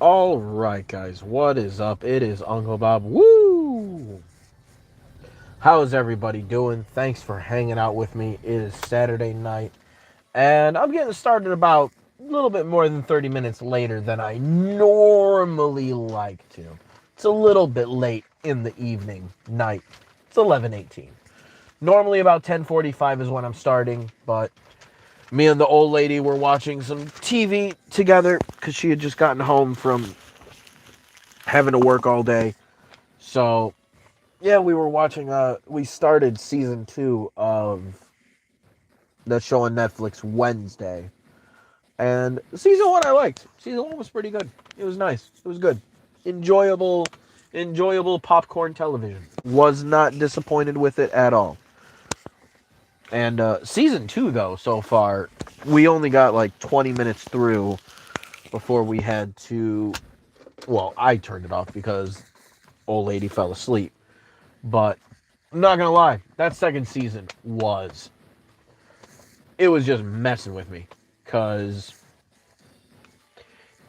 Alright, guys, what is up? It is Uncle Bob. Woo! How's everybody doing? Thanks for hanging out with me. It is Saturday night, and I'm getting started about a little bit more than 30 minutes later than I normally like to. It's a little bit late in the evening, night. It's 11:18. Normally about 10:45 is when I'm starting, but me and the old lady were watching some TV together because she had just gotten home from having to work all day. So, yeah, we were watching, we started season 2 of the show on Netflix Wednesday. And season 1 I liked. Season 1 was pretty good. It was nice. It was good. Enjoyable, enjoyable popcorn television. Was not disappointed with it at all. And season 2, though, so far, we only got like 20 minutes through before we had to. Well, I turned it off because old lady fell asleep. But I'm not gonna lie, that second season it was just messing with me. Cause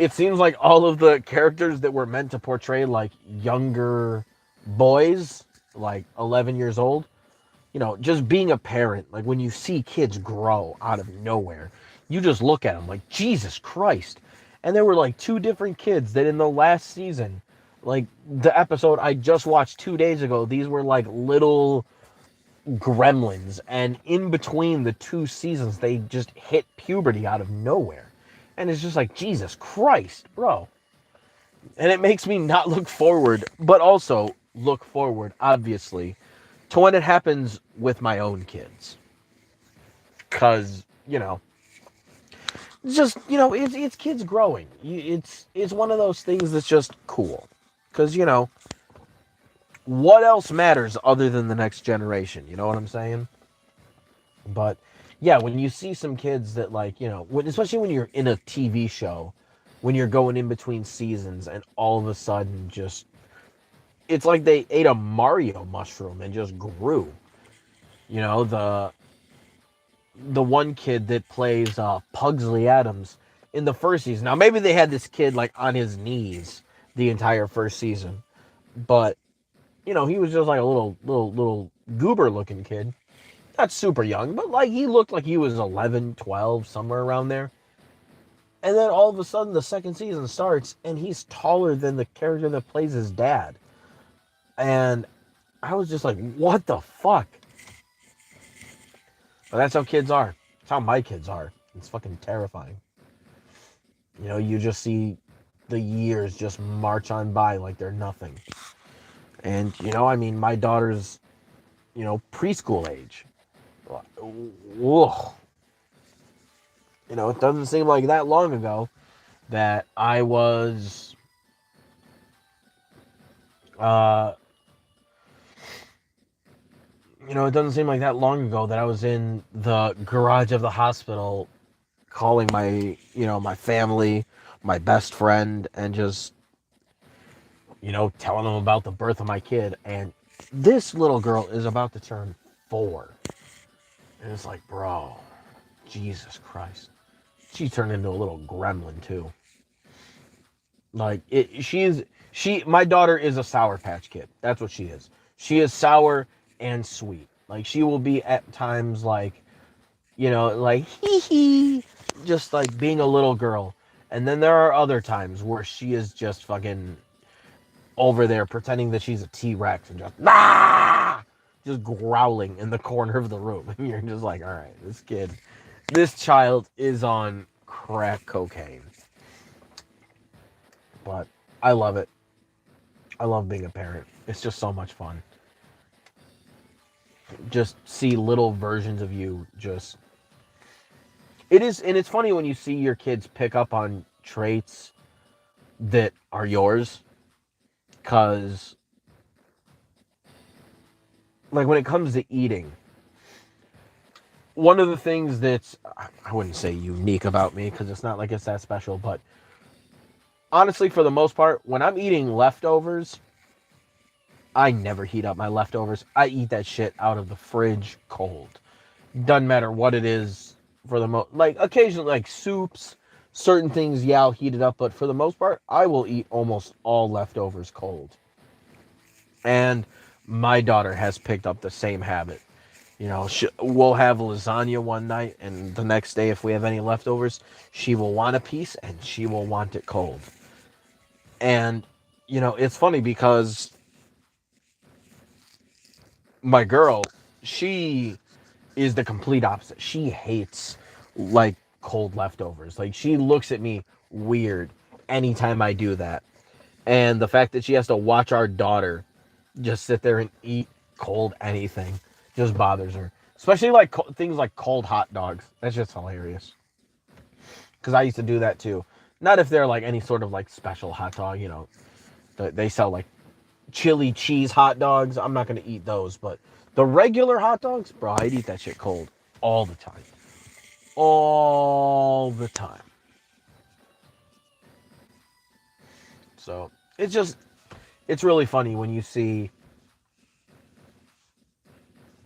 it seems like all of the characters that were meant to portray like younger boys, like 11 years old, just being a parent, like when you see kids grow out of nowhere, you just look at them like, Jesus Christ. And there were like two different kids that in the last season, like the episode I just watched 2 days ago, these were like little gremlins. And in between the two seasons, they just hit puberty out of nowhere. And it's just like, Jesus Christ, bro. And it makes me not look forward, but also look forward, obviously, to when it happens with my own kids. Because, it's kids growing. It's one of those things that's just cool. Because, what else matters other than the next generation? You know what I'm saying? But, yeah, when you see some kids that, like, especially when you're in a TV show, when you're going in between seasons and all of a sudden just, it's like they ate a Mario mushroom and just grew. The one kid that plays Pugsley Adams in the first season. Now maybe they had this kid like on his knees the entire first season, but he was just like a little goober looking kid. Not super young, but like he looked like he was 11, 12, somewhere around there. And then all of a sudden the second season starts and he's taller than the character that plays his dad. And I was just like, what the fuck? But that's how kids are. That's how my kids are. It's fucking terrifying. You just see the years just march on by like they're nothing. And, my daughter's, preschool age. Ugh. It doesn't seem like that long ago that I was, it doesn't seem like that long ago that I was in the garage of the hospital calling my family, my best friend, and just, telling them about the birth of my kid. And this little girl is about to turn 4. And it's like, bro, Jesus Christ. She turned into a little gremlin, too. Like, my daughter is a Sour Patch Kid. That's what she is. She is sour and sweet. Like, she will be at times like, like, hee hee, just like being a little girl. And then there are other times where she is just fucking over there pretending that she's a T-Rex and just, ah! Just growling in the corner of the room. And you're just like, all right, this child is on crack cocaine. But I love it. I love being a parent. It's just so much fun. Just see little versions of you just. It is, and it's funny when you see your kids pick up on traits that are yours. Because, like, when it comes to eating, one of the things that's, I wouldn't say unique about me, because it's not like it's that special, but honestly, for the most part, when I'm eating leftovers, I never heat up my leftovers. I eat that shit out of the fridge cold. Doesn't matter what it is for the most, like, occasionally, like, soups, Certain things, yeah, I'll heat it up, but for the most part, I will eat almost all leftovers cold. And my daughter has picked up the same habit. We'll have lasagna one night, and the next day, if we have any leftovers, she will want a piece, and she will want it cold. And, it's funny because my girl, she is the complete opposite. She hates, like, cold leftovers. Like, she looks at me weird anytime I do that. And the fact that she has to watch our daughter just sit there and eat cold anything just bothers her. Especially like things like cold hot dogs. That's just hilarious. Because I used to do that too. Not if they're like any sort of like special hot dog, they sell like chili cheese hot dogs. I'm not going to eat those. But the regular hot dogs, bro, I'd eat that shit cold all the time. All the time. So it's really funny when you see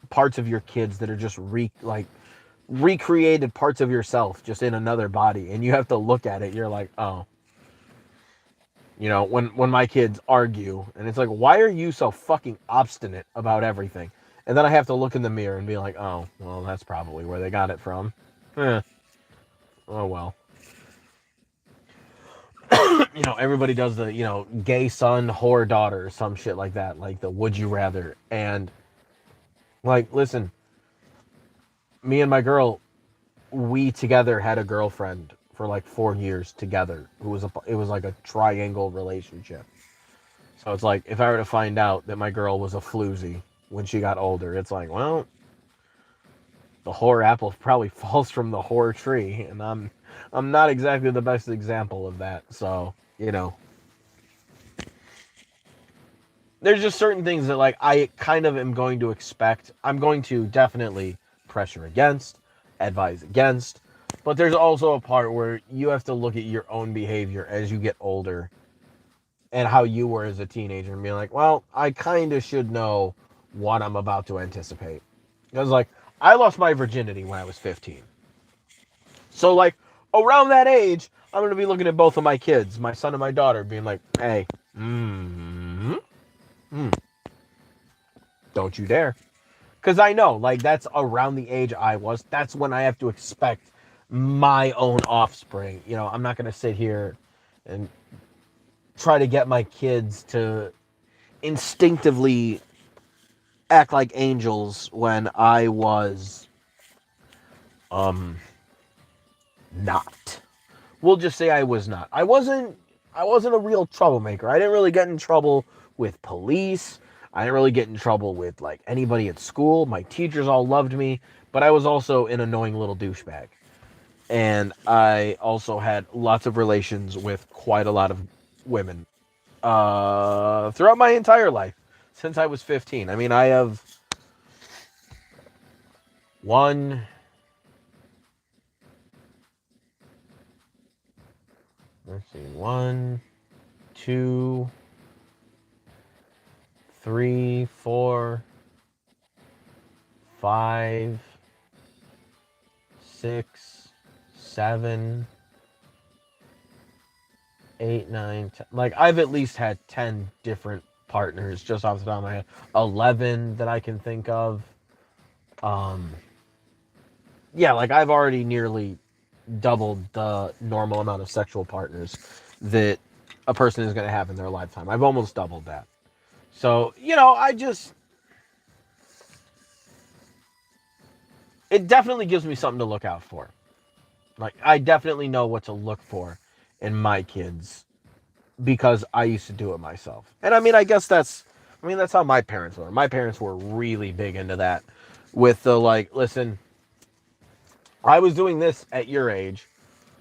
parts of your kids that are just recreated parts of yourself just in another body, and you have to look at it. You're like, oh, when my kids argue, and it's like, why are you so fucking obstinate about everything? And then I have to look in the mirror and be like, oh, well, that's probably where they got it from. Oh well. Everybody does the gay son whore daughter or some shit like that, like the would you rather. And like, listen, me and my girl, we together had a girlfriend for like 4 years together. It was like a triangle relationship. So it's like, if I were to find out that my girl was a floozy when she got older, it's like, well, the whore apple probably falls from the whore tree, and I'm not exactly the best example of that. So, there's just certain things that like I kind of am going to expect. I'm going to definitely pressure against, advise against, but there's also a part where you have to look at your own behavior as you get older and how you were as a teenager and be like, well, I kind of should know what I'm about to anticipate. Because like, I lost my virginity when I was 15. So like, around that age, I'm going to be looking at both of my kids, my son and my daughter, being like, hey, don't you dare. Because I know, like, that's around the age I was. That's when I have to expect my own offspring. I'm not going to sit here and try to get my kids to instinctively act like angels when I was, not. We'll just say I was not. I wasn't a real troublemaker. I didn't really get in trouble with police. I didn't really get in trouble with like anybody at school. My teachers all loved me, but I was also an annoying little douchebag. And I also had lots of relations with quite a lot of women throughout my entire life since I was 15. I mean, I have one, let's see, 1, 2, 3, 4, 5, 6, 7, 8, 9, 10. Like, I've at least had 10 different partners just off the top of my head. 11 that I can think of. Yeah, like I've already nearly doubled the normal amount of sexual partners that a person is going to have in their lifetime. I've almost doubled that. So, it definitely gives me something to look out for. Like, I definitely know what to look for in my kids because I used to do it myself. And I mean, I guess that's how my parents were. My parents were really big into that with the like, listen, I was doing this at your age,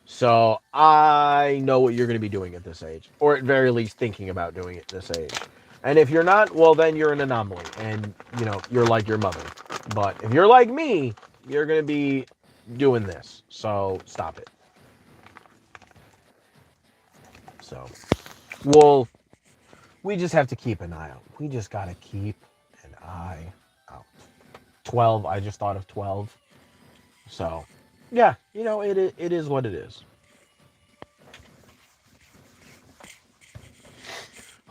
so I know what you're going to be doing at this age, or at very least thinking about doing it at this age. And if you're not, well, then you're an anomaly, and, you're like your mother. But if you're like me, you're going to be doing this, so stop it. So, we just have to keep an eye out. We just got to keep an eye out. 12, I just thought of 12. So, yeah, it is what it is.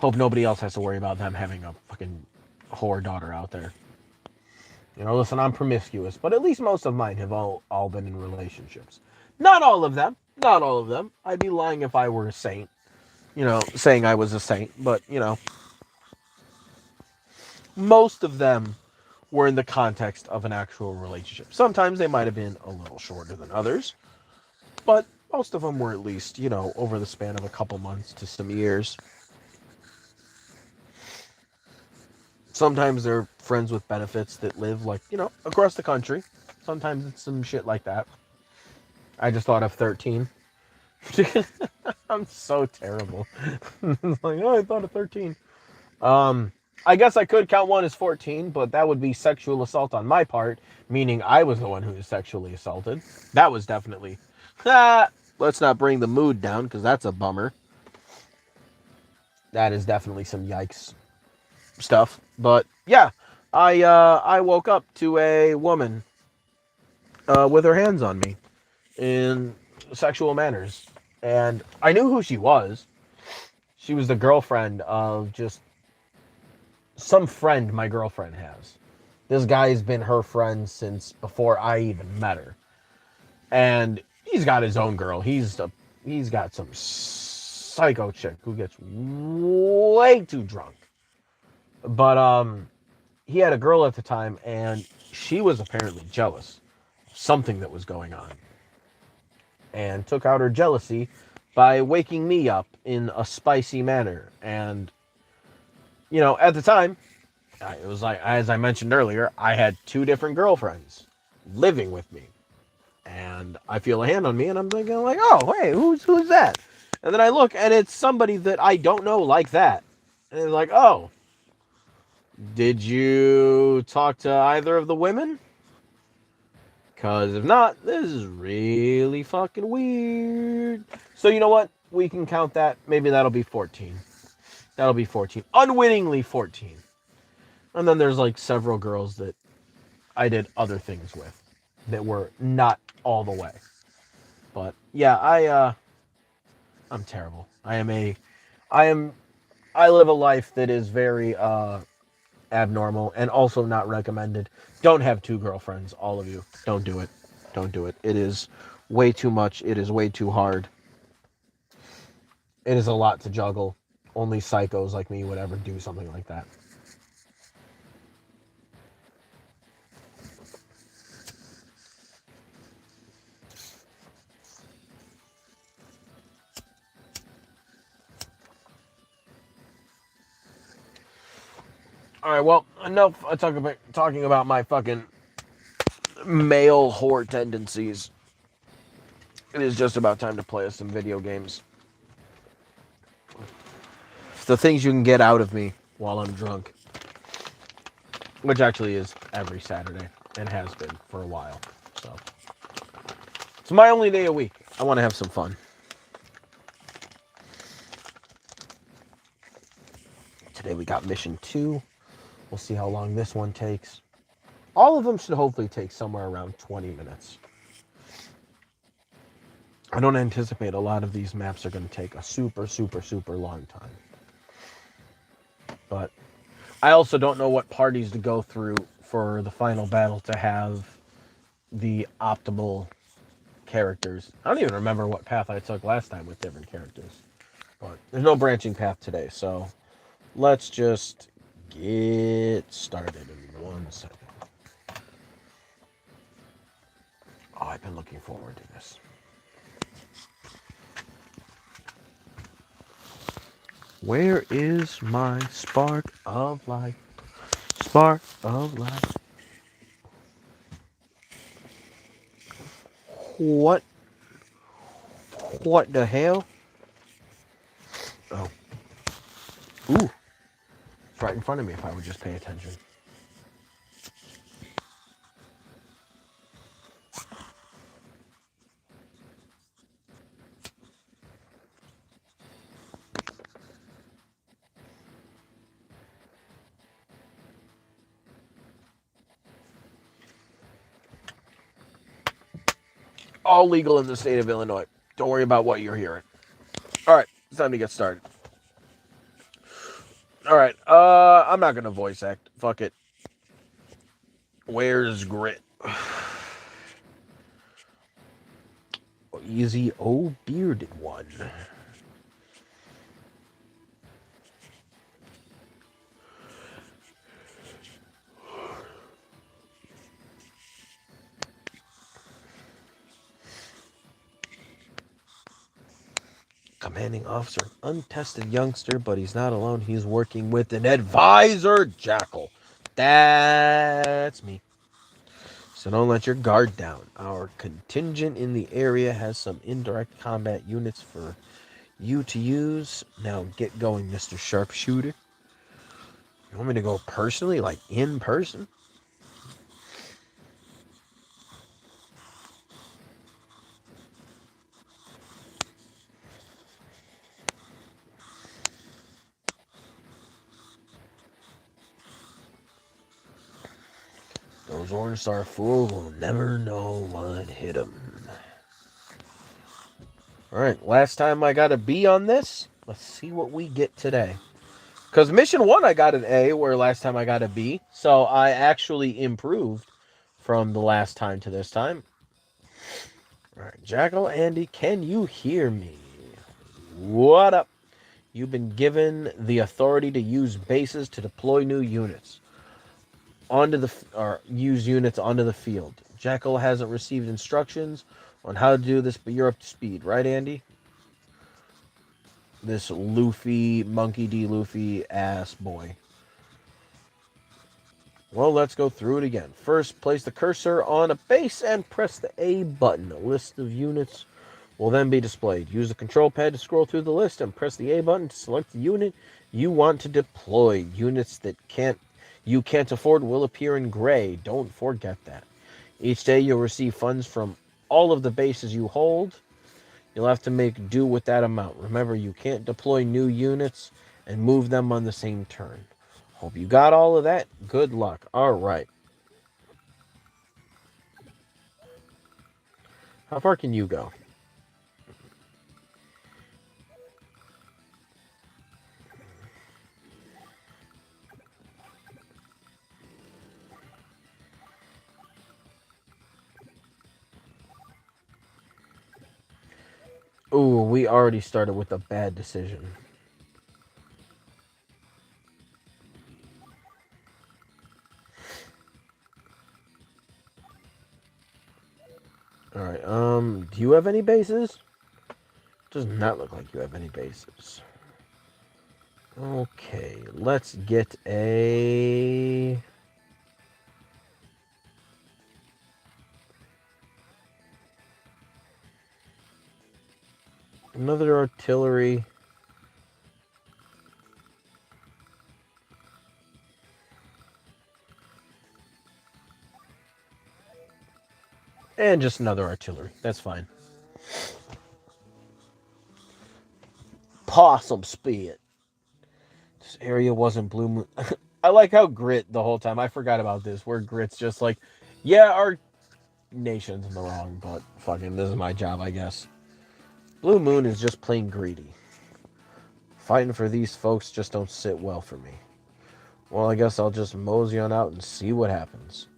Hope nobody else has to worry about them having a fucking whore daughter out there. You know, listen, I'm promiscuous, but at least most of mine have all been in relationships. Not all of them. Not all of them. I'd be lying if I were a saint. You know, saying I was a saint. But, you know, most of them were in the context of an actual relationship. Sometimes they might have been a little shorter than others. But most of them were at least, you know, over the span of a couple months to some years. Sometimes they're friends with benefits that live, like, you know, across the country. Sometimes it's some shit like that. I just thought of 13. I'm so terrible. It's like, oh, I thought of 13. I guess I could count one as 14, but that would be sexual assault on my part, meaning I was the one who was sexually assaulted. That was definitely... let's not bring the mood down, because that's a bummer. That is definitely some yikes stuff. But, yeah, I woke up to a woman with her hands on me in sexual manners. And I knew who she was. She was the girlfriend of just some friend my girlfriend has. This guy's been her friend since before I even met her. And he's got his own girl. He's got some psycho chick who gets way too drunk. But he had a girl at the time, and she was apparently jealous of something that was going on. And took out her jealousy by waking me up in a spicy manner. And, you know, at the time, it was like, as I mentioned earlier, I had 2 different girlfriends living with me. And I feel a hand on me, and I'm thinking, like, oh, hey, who's that? And then I look, and it's somebody that I don't know like that. And it's like, oh, did you talk to either of the women? Because if not, this is really fucking weird. So you know what? We can count that. Maybe that'll be 14. That'll be 14. Unwittingly 14. And then there's like several girls that I did other things with that were not all the way. But yeah, I'm terrible. I live a life that is very abnormal and also not recommended. Don't have 2 girlfriends, all of you. Don't do it. Don't do it. It is way too much. It is way too hard. It is a lot to juggle. Only psychos like me would ever do something like that. All right, well, enough talking about my fucking male whore tendencies. It is just about time to play us some video games. It's the things you can get out of me while I'm drunk. Which actually is every Saturday and has been for a while. So it's my only day a week. I want to have some fun. Today we got mission 2. We'll see how long this one takes. All of them should hopefully take somewhere around 20 minutes. I don't anticipate a lot of these maps are going to take a super, super, super long time. But I also don't know what parties to go through for the final battle to have the optimal characters. I don't even remember what path I took last time with different characters. But there's no branching path today, so let's just get started in 1 second. Oh, I've been looking forward to this. Where is my spark of life? Spark of life. What? What the hell? Oh. Ooh. It's right in front of me if I would just pay attention. All legal in the state of Illinois. Don't worry about what you're hearing. All right, it's time to get started. Alright, I'm not gonna voice act. Fuck it. Where's Grit? Easy, oh, bearded one. Commanding officer, untested youngster, but he's not alone. He's working with an advisor, Jackal. That's me. So don't let your guard down. Our contingent in the area has some indirect combat units for you to use. Now get going, Mr. Sharpshooter. You want me to go personally, like in person? Those Orange Star fools will never know what hit them. Alright, last time I got a B on this. Let's see what we get today. Because mission 1 I got an A, where last time I got a B. So I actually improved from the last time to this time. Alright, Jackal Andy, can you hear me? What up? You've been given the authority to use bases to deploy new units. Use units onto the field. Jackal hasn't received instructions on how to do this, but you're up to speed, right, Andy? This Luffy, Monkey D. Luffy ass boy. Well, let's go through it again. First, place the cursor on a base and press the A button. A list of units will then be displayed. Use the control pad to scroll through the list and press the A button to select the unit you want to deploy. Units that you can't afford will appear in gray. Don't forget that. Each day you'll receive funds from all of the bases you hold. You'll have to make do with that amount. Remember, you can't deploy new units and move them on the same turn. Hope you got all of that. Good luck. All right. How far can you go? Ooh, we already started with a bad decision. Alright, do you have any bases? Does not look like you have any bases. Okay, let's get another artillery. And just another artillery. That's fine. Possum spit. This area wasn't Blue Moon. I like how Grit the whole time. I forgot about this. Where Grit's just like, yeah, our nation's in the wrong, but fucking this is my job, I guess. Blue Moon is just plain greedy. Fighting for these folks just don't sit well for me. Well, I guess I'll just mosey on out and see what happens.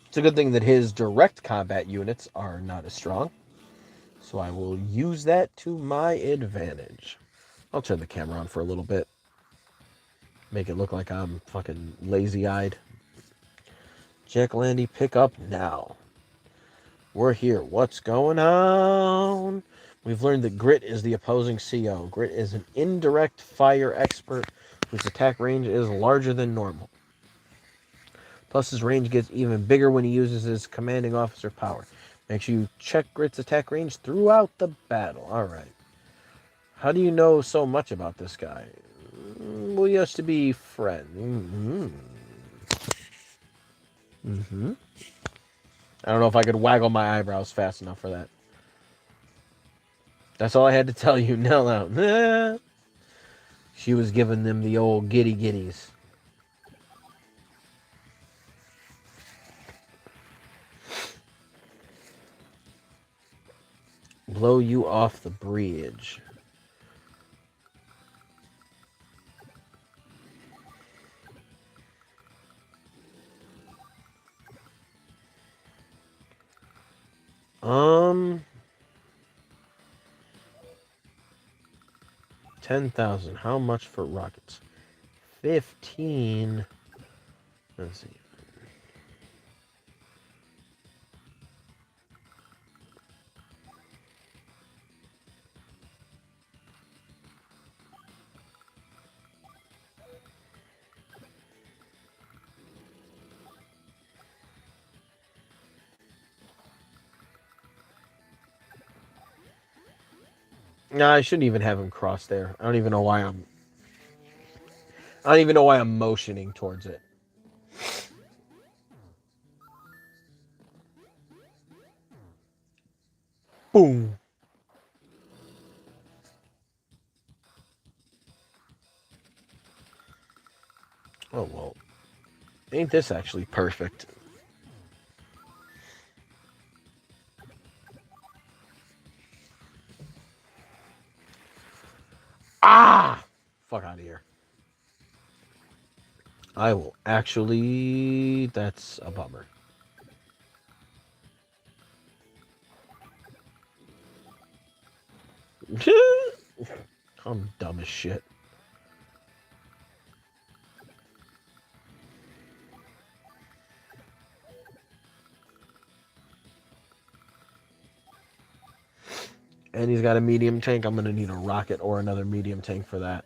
It's a good thing that his direct combat units are not as strong. So I will use that to my advantage. I'll turn the camera on for a little bit. Make it look like I'm fucking lazy-eyed. Jack Landy, pick up now. We're here. What's going on? We've learned that Grit is the opposing CO. Grit is an indirect fire expert whose attack range is larger than normal. Plus, his range gets even bigger when he uses his commanding officer power. Make sure you check Grit's attack range throughout the battle. Alright. How do you know so much about this guy? We used to be friends. I don't know if I could waggle my eyebrows fast enough for that. That's all I had to tell you. No. She was giving them the old giddy giddies. Blow you off the bridge. Um, 10,000. How much for rockets? 15. Let's see. No, I shouldn't even have him cross there. I don't even know why I'm motioning towards it. Boom. Oh well. Ain't this actually perfect? Ah! Fuck out of here. I will actually... That's a bummer. I'm dumb as shit. And he's got a medium tank. I'm going to need a rocket or another medium tank for that.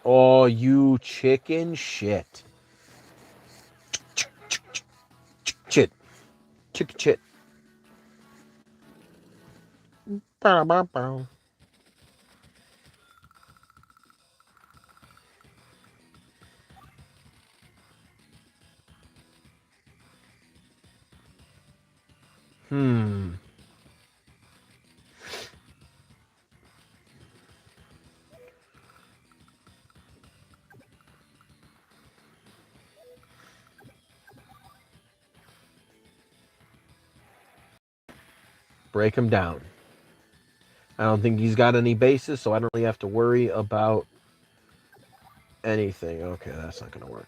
Oh, you chicken shit. Chit. Chick chit. Bow, bow, bow. Hmm. Break him down. I don't think he's got any bases, so I don't really have to worry about anything. Okay, that's not going to work.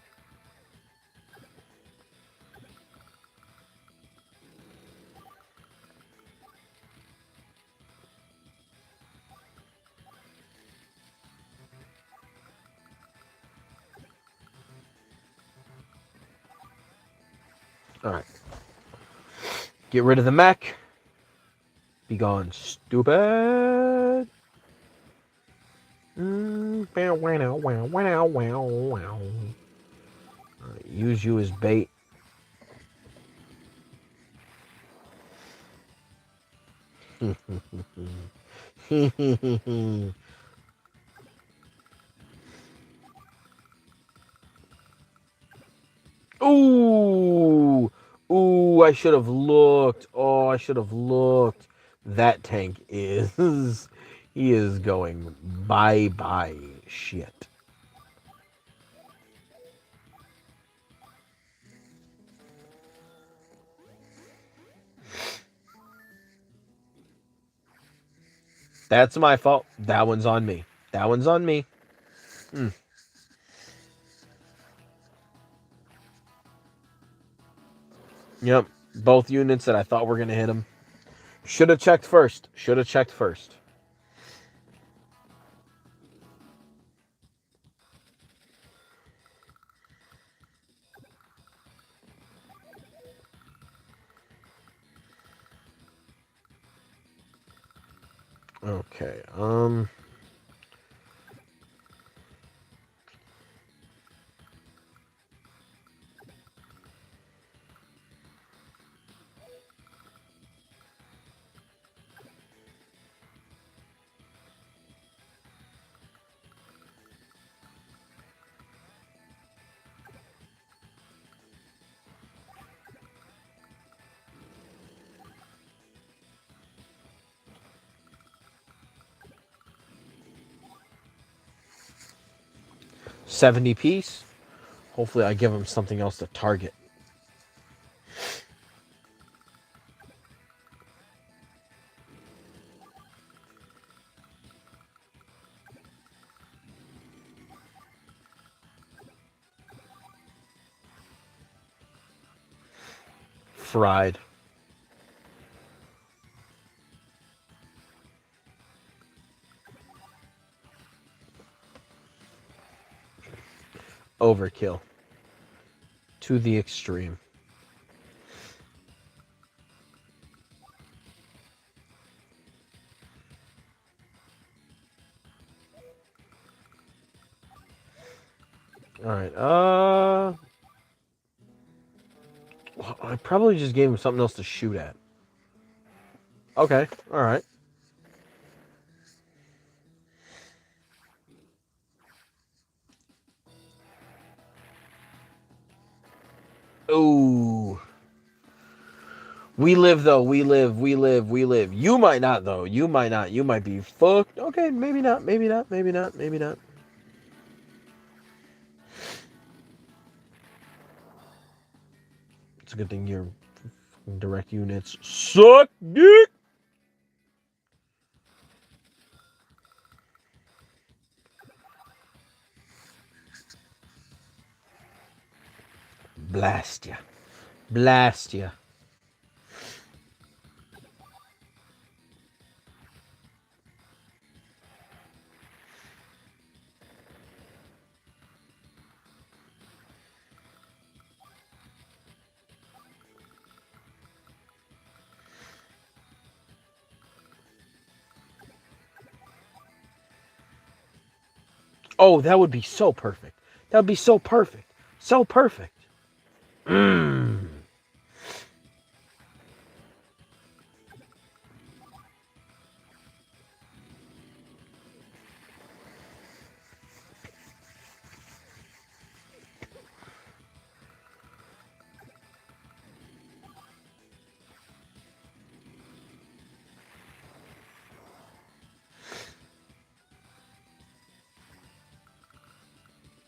Alright. Get rid of the mech. Be gone, stupid. Use you as bait. Ooh. Ooh, I should have looked. Oh, I should have looked. That tank is... He is going bye-bye shit. That's my fault. That one's on me. That one's on me. Mm. Yep. Both units that I thought were going to hit him. Should have checked first. Should have checked first. Okay. 70 piece. Hopefully I give him something else to target. Fried. Overkill. To the extreme. Alright, I probably just gave him something else to shoot at. Okay, alright. Ooh. We live, though. We live. You might not, though. You might not. You might be fucked. Okay, maybe not. Maybe not. Maybe not. Maybe not. It's a good thing your direct units suck dick. Blast ya. Blast ya. Oh, that would be so perfect. That would be so perfect. So perfect. Mmm.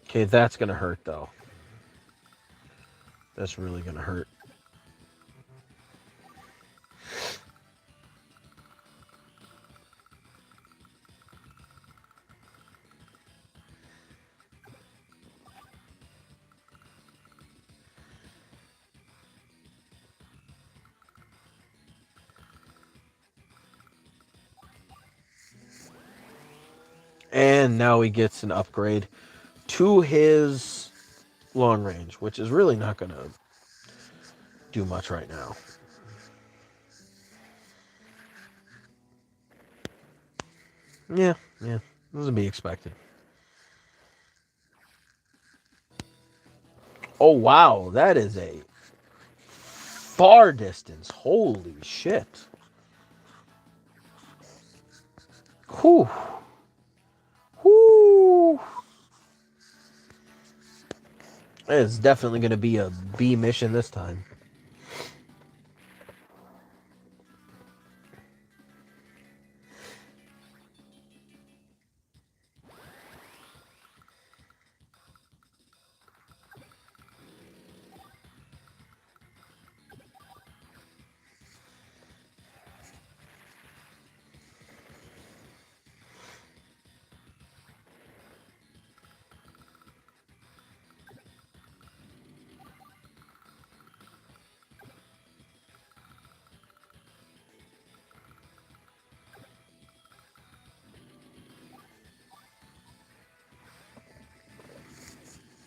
Okay, that's gonna hurt, though. That's really gonna hurt. And now he gets an upgrade to his long range, which is really not going to do much right now. Yeah. This is to be expected. Oh, wow. That is a far distance. Holy shit. Whew. Whew. It's definitely going to be a B mission this time.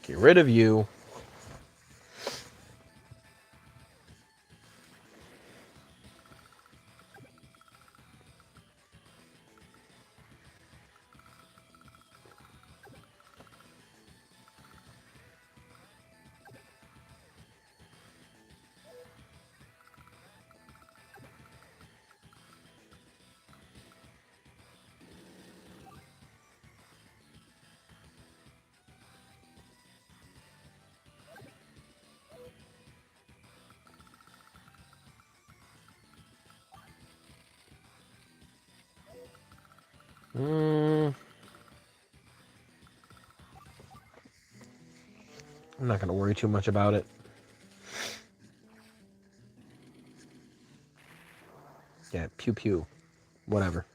Get rid of you. I'm not going to worry too much about it. Yeah, pew pew. Whatever.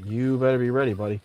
You better be ready, buddy.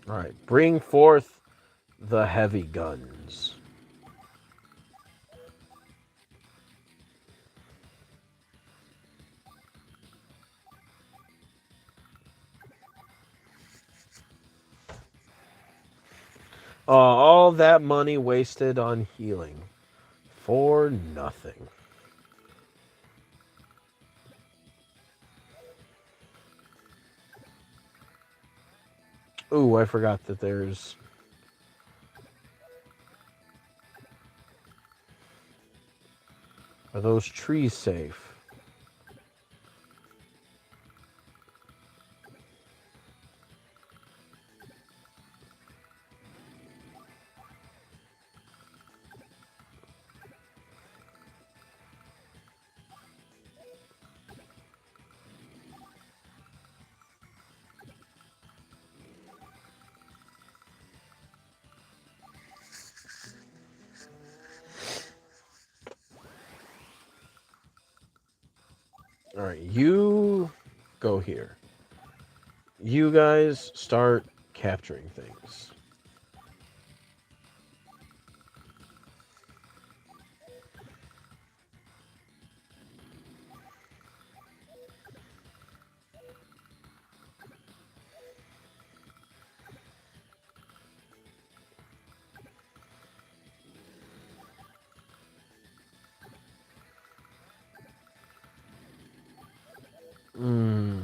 All right, bring forth the heavy guns. All that money wasted on healing for nothing. Ooh, I forgot that there's... Are those trees safe? All right, you go here. You guys start capturing things. Hmm.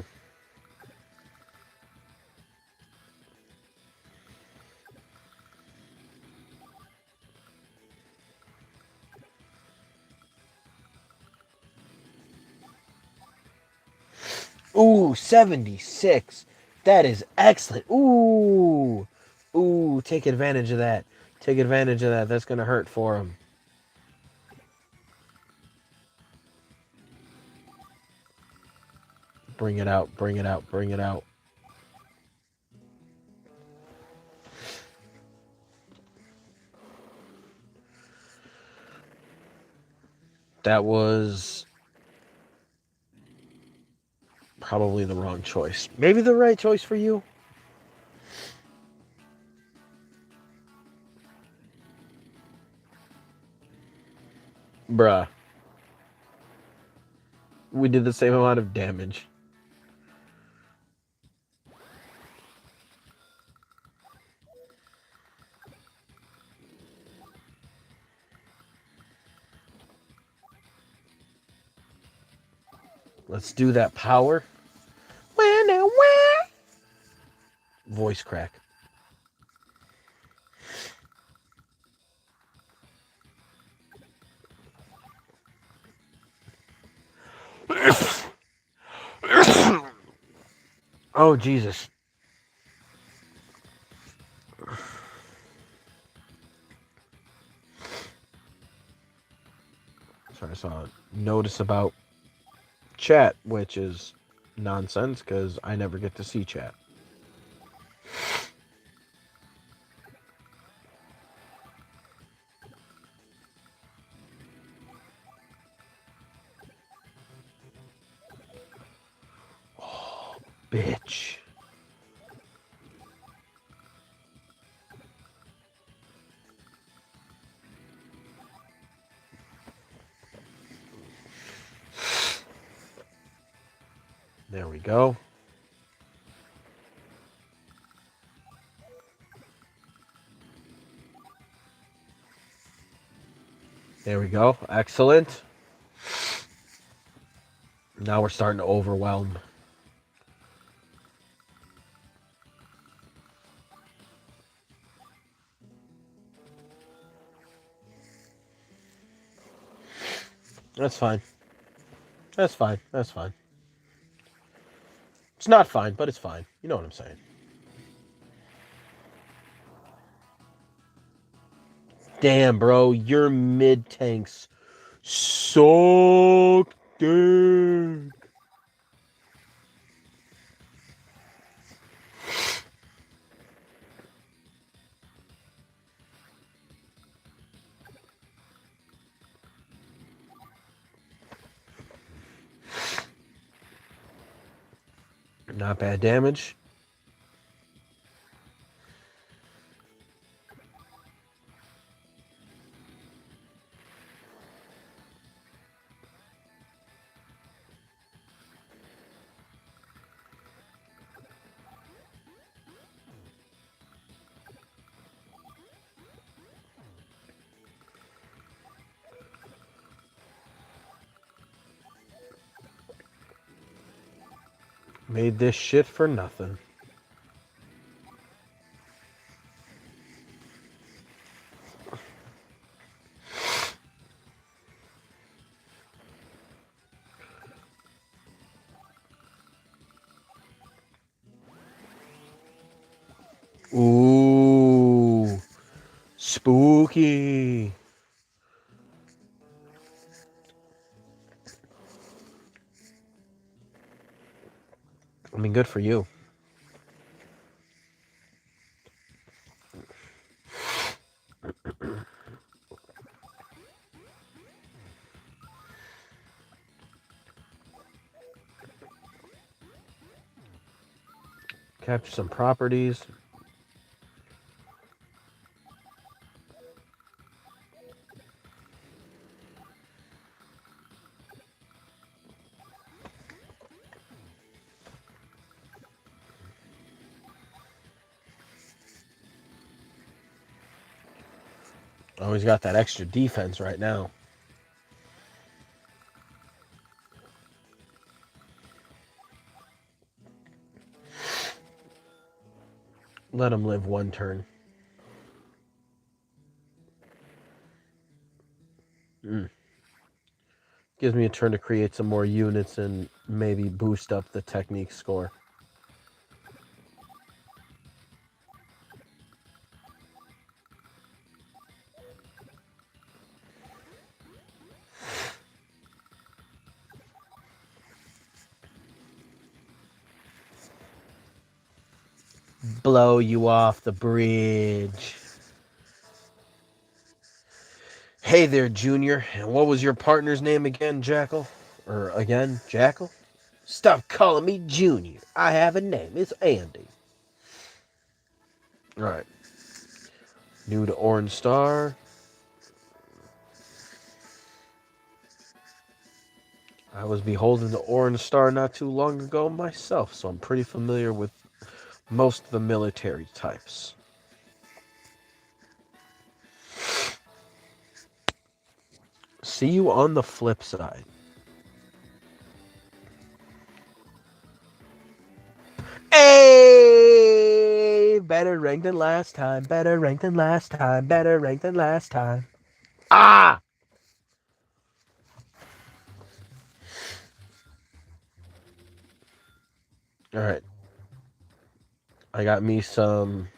Ooh, 76. That is excellent. Ooh. Ooh, take advantage of that. Take advantage of that. That's going to hurt for him. Bring it out, bring it out, bring it out. That was probably the wrong choice. Maybe the right choice for you? Bruh. We did the same amount of damage. Let's do that power. Voice crack. Oh, Jesus. Sorry, I saw a notice about chat, which is nonsense because I never get to see chat. Oh, bitch. There we go. There we go. Excellent. Now we're starting to overwhelm. That's fine. That's fine. That's fine. It's not fine, but it's fine. You know what I'm saying. Damn, bro. Your mid tanks suck dick. Not bad damage. Made this shit for nothing. Ooh. Spooky. I mean, good for you. Capture some properties. Oh, he's got that extra defense right now. Let him live one turn. Gives me a turn to create some more units and maybe boost up the technique score. Blow you off the bridge. Hey there, Junior. And what was your partner's name again, Jackal? Or again, Jackal? Stop calling me Junior. I have a name. It's Andy. Alright. New to Orange Star. I was beholden to Orange Star not too long ago myself, so I'm pretty familiar with most of the military types. See you on the flip side. Hey! Better rank than last time. Better rank than last time. Better rank than last time. Ah! Alright. I got me some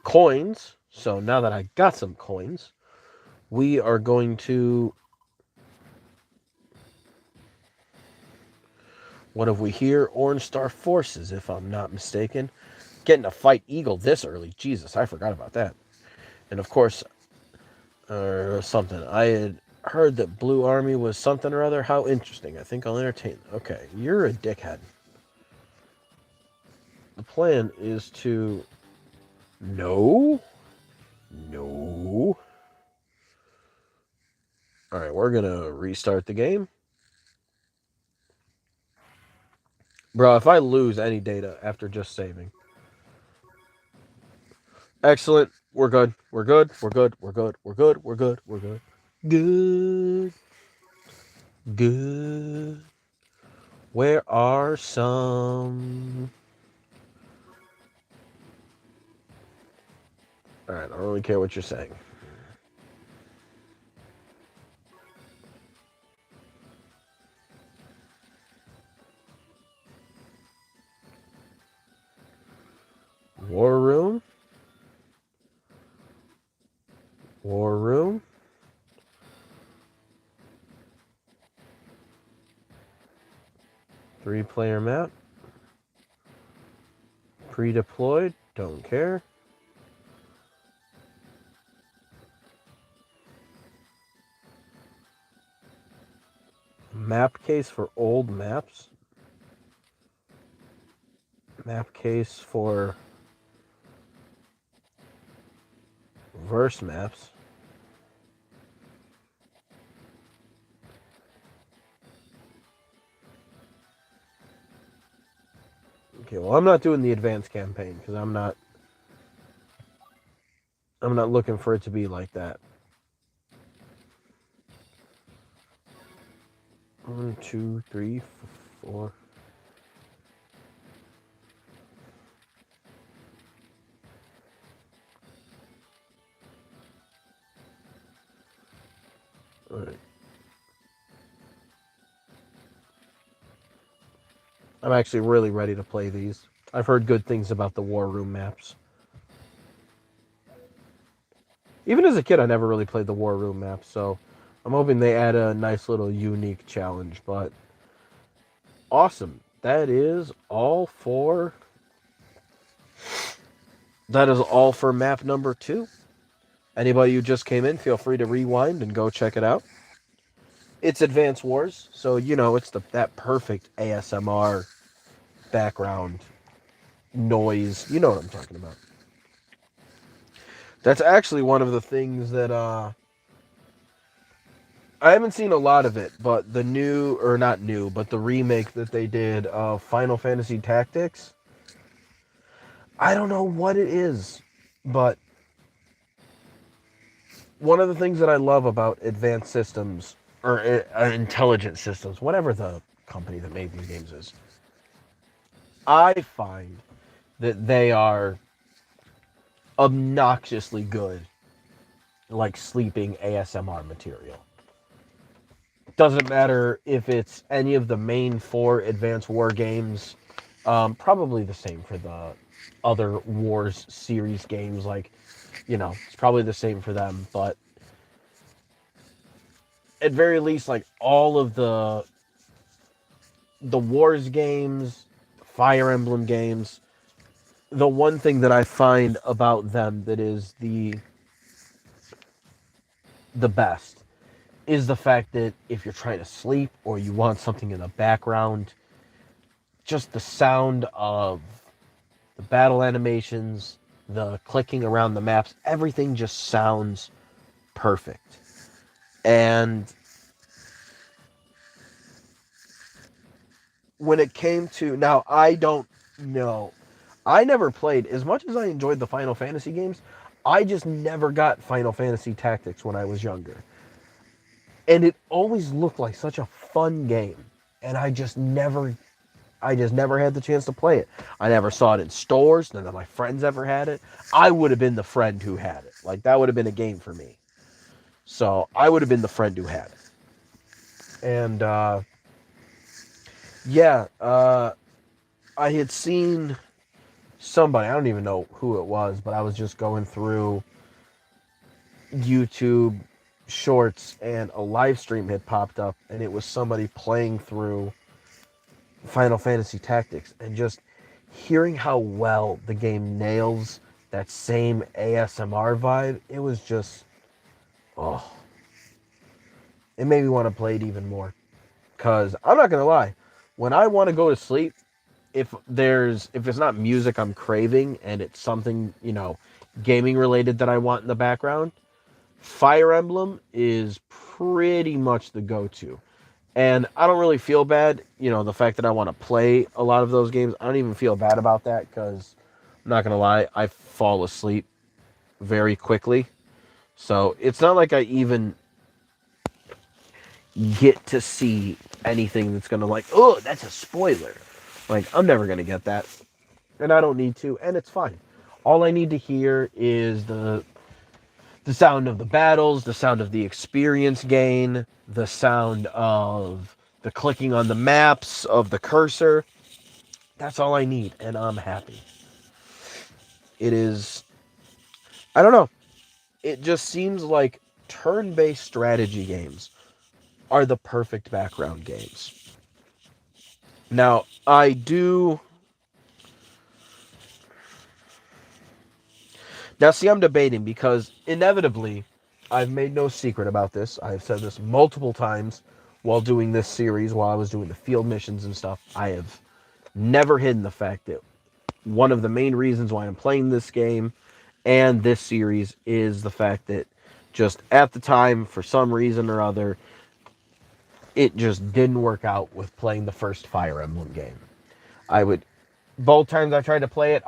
coins. So now that I got some coins, we are going to... What have we here? Orange Star Forces, if I'm not mistaken. Getting to fight Eagle this early. Jesus, I forgot about that. And of course, something. I had heard that Blue Army was something or other. How interesting. I think I'll entertain. Okay, you're a dickhead. The plan is to... No. No. Alright, we're going to restart the game. Bro, if I lose any data after just saving. Excellent. We're good. We're good. We're good. We're good. We're good. We're good. We're good. Good. Good. Where are some... Alright, I don't really care what you're saying. War Room. War Room. Three-player map. Pre-deployed. Don't care. Map case for old maps. Map case for verse maps. Okay, well, I'm not doing the advanced campaign because I'm not looking for it to be like that. 1, 2, 3, 4. All right. I'm actually really ready to play these. I've heard good things about the War Room maps. Even as a kid, I never really played the War Room maps, so I'm hoping they add a nice little unique challenge. But awesome. That is all for map number 2. Anybody who just came in, feel free to rewind and go check it out. It's Advance Wars, so it's that perfect ASMR background noise. You know what I'm talking about. That's actually one of the things that I haven't seen a lot of it, but the remake that they did of Final Fantasy Tactics, I don't know what it is, but one of the things that I love about advanced systems, or intelligent systems, whatever the company that made these games is, I find that they are obnoxiously good, like sleeping ASMR material. Doesn't matter if it's any of the main 4 Advanced War games. Probably the same for the other Wars series games. Like, it's probably the same for them. But at very least, like all of the Wars games, Fire Emblem games, the one thing that I find about them that is the best is the fact that if you're trying to sleep or you want something in the background, just the sound of the battle animations, the clicking around the maps, everything just sounds perfect. And when it came to, now I don't know, I never played, as much as I enjoyed the Final Fantasy games, I just never got Final Fantasy Tactics when I was younger. And it always looked like such a fun game. And I just never had the chance to play it. I never saw it in stores. None of my friends ever had it. I would have been the friend who had it. Like, that would have been a game for me. So, I would have been the friend who had it. And, I had seen somebody, I don't even know who it was, but I was just going through YouTube shorts and a live stream had popped up and it was somebody playing through Final Fantasy Tactics and just hearing how well the game nails that same ASMR vibe. It was just, it made me want to play it even more. Because I'm not going to lie, when I want to go to sleep, if it's not music I'm craving and it's something, gaming related that I want in the background, Fire Emblem is pretty much the go-to. And I don't really feel bad, the fact that I want to play a lot of those games. I don't even feel bad about that because, I'm not going to lie, I fall asleep very quickly. So it's not like I even get to see anything that's going to oh, that's a spoiler. Like, I'm never going to get that. And I don't need to, and it's fine. All I need to hear is the sound of the battles, the sound of the experience gain, the sound of the clicking on the maps, of the cursor. That's all I need, and I'm happy. It is, I don't know. It just seems like turn-based strategy games are the perfect background games. Now, see, I'm debating because inevitably, I've made no secret about this. I've said this multiple times while doing this series, while I was doing the field missions and stuff. I have never hidden the fact that one of the main reasons why I'm playing this game and this series is the fact that just at the time, for some reason or other, it just didn't work out with playing the first Fire Emblem game. Both times I tried to play it,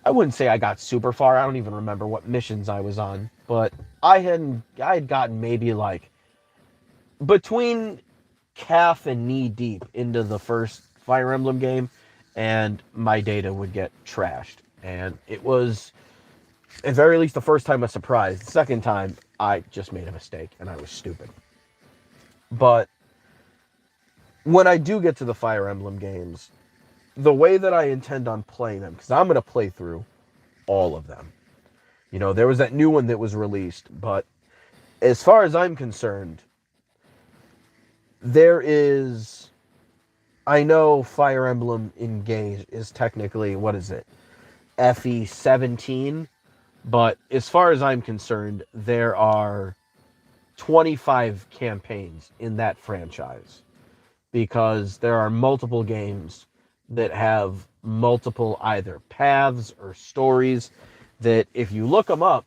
I wouldn't say I got super far. I don't even remember what missions I was on, but I had gotten maybe like between calf and knee deep into the first Fire Emblem game, and my data would get trashed. And it was, at very least, the first time a surprise. The second time, I just made a mistake, and I was stupid. But when I do get to the Fire Emblem games, the way that I intend on playing them, because I'm going to play through all of them. You know, there was that new one that was released, but as far as I'm concerned, there is... I know Fire Emblem Engage is technically, what is it, FE 17, but as far as I'm concerned, there are 25 campaigns in that franchise because there are multiple games that have multiple either paths or stories that, if you look them up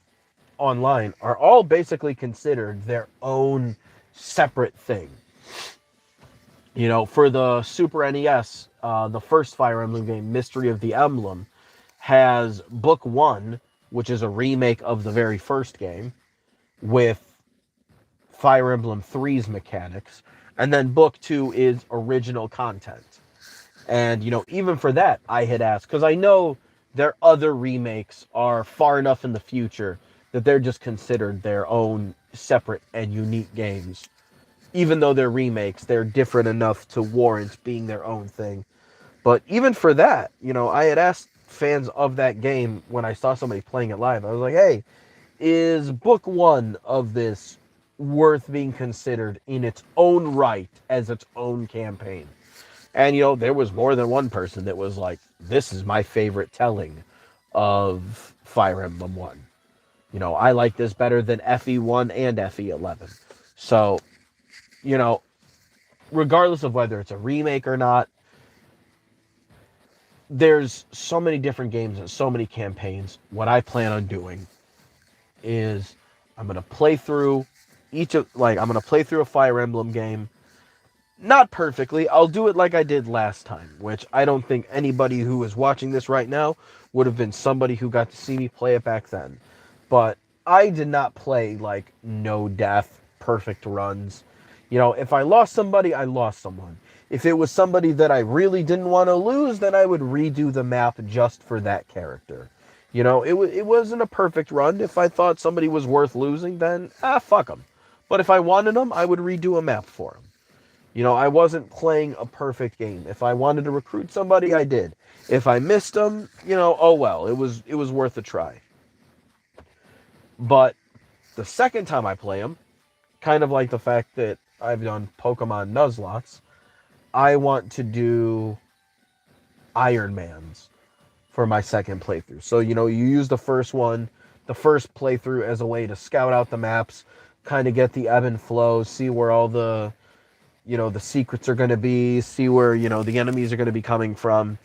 online, are all basically considered their own separate thing. You know, for the Super NES, the first Fire Emblem game, Mystery of the Emblem, has Book 1, which is a remake of the very first game, with Fire Emblem 3's mechanics, and then Book 2 is original content. And, you know, even for that, I had asked, because I know their other remakes are far enough in the future that they're just considered their own separate and unique games. Even though they're remakes, they're different enough to warrant being their own thing. But even for that, you know, I had asked fans of that game when I saw somebody playing it live. I was like, hey, is Book 1 of this worth being considered in its own right as its own campaign? And, you know, there was more than one person that was like, this is my favorite telling of Fire Emblem 1. You know, I like this better than FE1 and FE11. So, you know, regardless of whether it's a remake or not, there's so many different games and so many campaigns. What I plan on doing is I'm going to play through I'm going to play through a Fire Emblem game. Not perfectly. I'll do it like I did last time, which I don't think anybody who is watching this right now would have been somebody who got to see me play it back then. But I did not play like no death, perfect runs. You know, if I lost somebody, I lost someone. If it was somebody that I really didn't want to lose, then I would redo the map just for that character. You know, it wasn't a perfect run. If I thought somebody was worth losing, then fuck them. But if I wanted them, I would redo a map for them. You know, I wasn't playing a perfect game. If I wanted to recruit somebody, I did. If I missed them, you know, oh well, it was worth a try. But the second time I play them, kind of like the fact that I've done Pokemon Nuzlots, I want to do Iron Man's for my second playthrough. So, you know, you use the first playthrough as a way to scout out the maps, kind of get the ebb and flow, see where all the, you know, the secrets are going to be, see where, you know, the enemies are going to be coming from.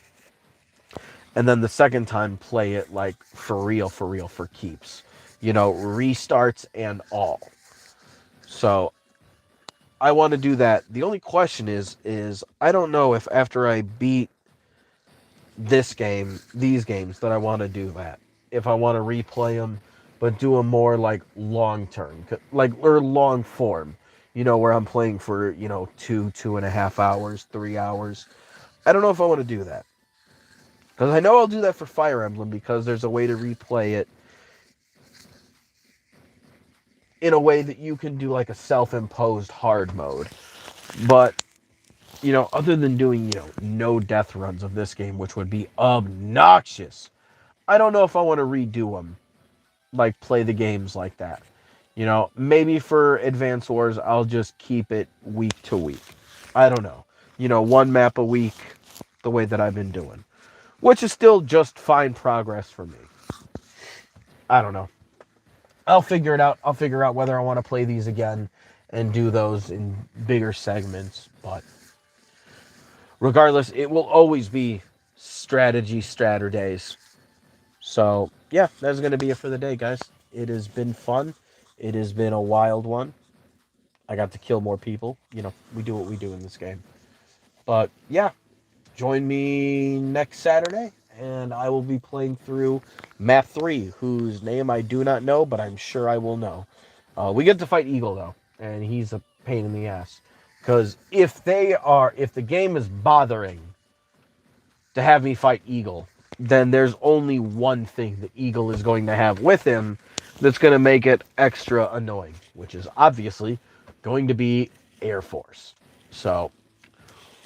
And then the second time, play it like for real, for keeps. You know, restarts and all. So I want to do that. The only question is I don't know if after I beat these games, that I want to do that. If I want to replay them, but do them more like long term, or long form. You know, where I'm playing for, you know, 2.5 hours, 3 hours. I don't know if I want to do that. Because I know I'll do that for Fire Emblem, because there's a way to replay it in a way that you can do like a self-imposed hard mode. But other than doing, no death runs of this game, which would be obnoxious, I don't know if I want to redo them, like play the games like that. Maybe for Advance Wars, I'll just keep it week to week. I don't know. One map a week, the way that I've been doing, which is still just fine progress for me. I don't know. I'll figure it out. I'll figure out whether I want to play these again and do those in bigger segments. But regardless, it will always be strategy Saturdays. So, yeah, that's going to be it for the day, guys. It has been fun. It has been a wild one. I got to kill more people. We do what we do in this game. But, yeah, join me next Saturday, and I will be playing through Map 3, whose name I do not know, but I'm sure I will know. We get to fight Eagle, though, and he's a pain in the ass. Because if the game is bothering to have me fight Eagle, then there's only one thing that Eagle is going to have with him that's going to make it extra annoying, which is obviously going to be Air Force. So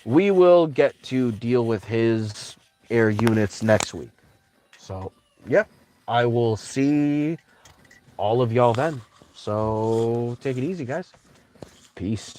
we will get to deal with his air units next week. So, yeah, I will see all of y'all then. So take it easy, guys. Peace.